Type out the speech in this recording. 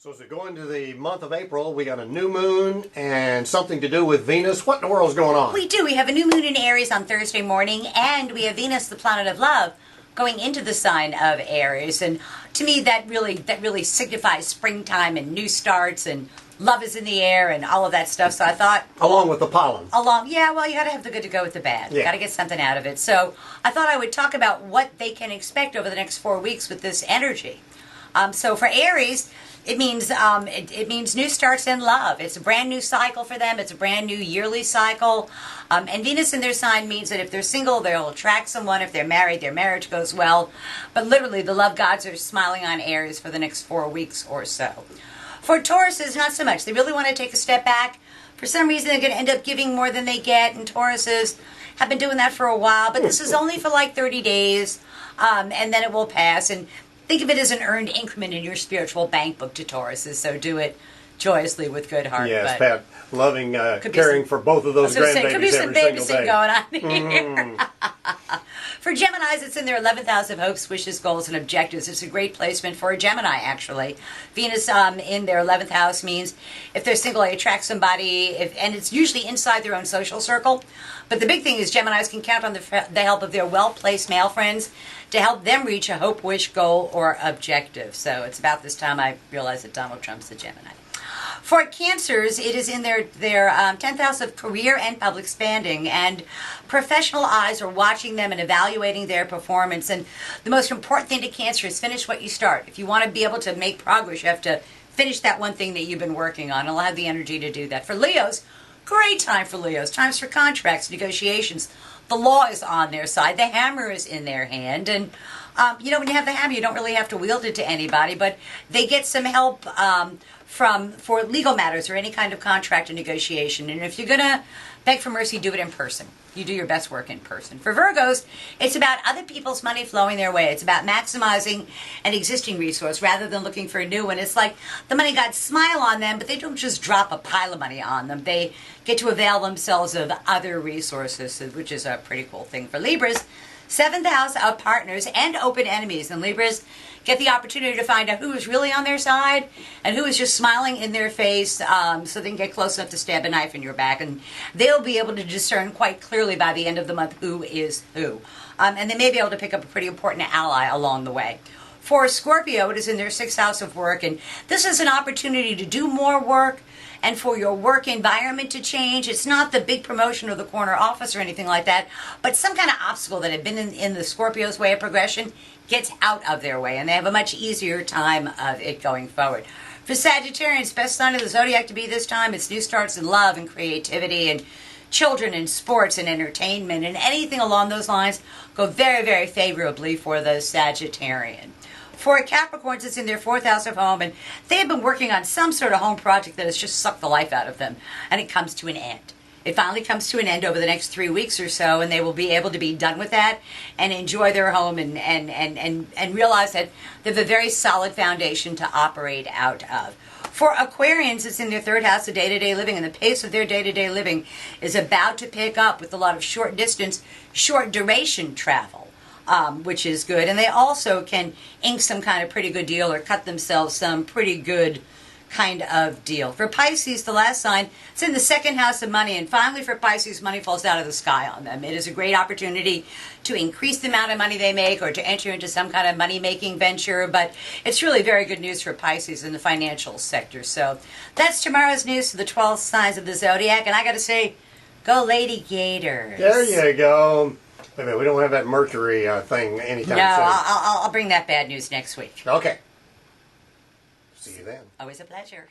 So as we go into the month of April, we got a new moon and something to do with Venus. What in the world's going on? We do. We have a new moon in Aries on Thursday morning, and we have Venus, the planet of love, going into the sign of Aries. And to me, that really signifies springtime and new starts, and love is in the air and all of that stuff. So I thought, along with the pollen. Yeah, well, you got to have the good to go with the bad. Yeah. Got to get something out of it. So I thought I would talk about what they can expect over the next 4 weeks with this energy. So for Aries, it means new starts in love. It's a brand new cycle for them. It's a brand new yearly cycle. And Venus in their sign means that if they're single, they'll attract someone. If they're married, their marriage goes well. But literally, the love gods are smiling on Aries for the next 4 weeks or so. For Tauruses, not so much. They really want to take a step back. For some reason, they're going to end up giving more than they get. And Tauruses have been doing that for a while. But this is only for like 30 days. And then it will pass. And think of it as an earned increment in your spiritual bank book to Tauruses, so do it joyously with good heart. Yes, Pat, loving, caring for both of those grandbabies could be some every single day. babysitting going on here. For Geminis, it's in their 11th house of hopes, wishes, goals, and objectives. It's a great placement for a Gemini, actually. Venus in their 11th house means if they're single, they attract somebody, and it's usually inside their own social circle. But the big thing is Geminis can count on the help of their well-placed male friends to help them reach a hope, wish, goal, or objective. So it's about this time I realized that Donald Trump's a Gemini. For Cancers, it is in their 10th house of career and public standing, and professional eyes are watching them and evaluating their performance. And the most important thing to Cancer is finish what you start. If you want to be able to make progress, you have to finish that one thing that you've been working on. I'll have the energy to do that. For Leos, great time for Leos. Times for contracts, negotiations. The law is on their side. The hammer is in their hand. And, when you have the hammer, you don't really have to wield it to anybody, but they get some help for legal matters or any kind of contract or negotiation. And if you're going to beg for mercy, do it in person. You do your best work in person. For Virgos, it's about other people's money flowing their way. It's about maximizing an existing resource rather than looking for a new one. It's like the money gods smile on them, but they don't just drop a pile of money on them. They get to avail themselves of other resources, which is a pretty cool thing. For Libras, 7th house of partners and open enemies. And Libras get the opportunity to find out who is really on their side and who is just smiling in their face, so they can get close enough to stab a knife in your back. And they'll be able to discern quite clearly by the end of the month who is who. And they may be able to pick up a pretty important ally along the way. For Scorpio, it is in their 6th house of work, and this is an opportunity to do more work and for your work environment to change. It's not the big promotion or the corner office or anything like that, but some kind of obstacle that had been in the Scorpio's way of progression gets out of their way, and they have a much easier time of it going forward. For Sagittarians, best sign of the zodiac to be this time, it's new starts in love and creativity and children and sports and entertainment, and anything along those lines go very, very favorably for the Sagittarian. For Capricorns, it's in their 4th house of home, and they have been working on some sort of home project that has just sucked the life out of them, and it comes to an end. It finally comes to an end over the next 3 weeks or so, and they will be able to be done with that and enjoy their home and realize that they have a very solid foundation to operate out of. For Aquarians, it's in their 3rd house of day-to-day living, and the pace of their day-to-day living is about to pick up with a lot of short distance, short duration travel. Which is good. And they also can ink some kind of pretty good deal or cut themselves some pretty good kind of deal. For Pisces, the last sign, it's in the 2nd house of money. And finally for Pisces, money falls out of the sky on them. It is a great opportunity to increase the amount of money they make or to enter into some kind of money-making venture. But it's really very good news for Pisces in the financial sector. So that's tomorrow's news for the 12 signs of the zodiac. And I got to say, go Lady Gators. There you go. Wait a minute, we don't have that Mercury thing anytime soon. No, I'll bring that bad news next week. Okay. See you then. Always a pleasure.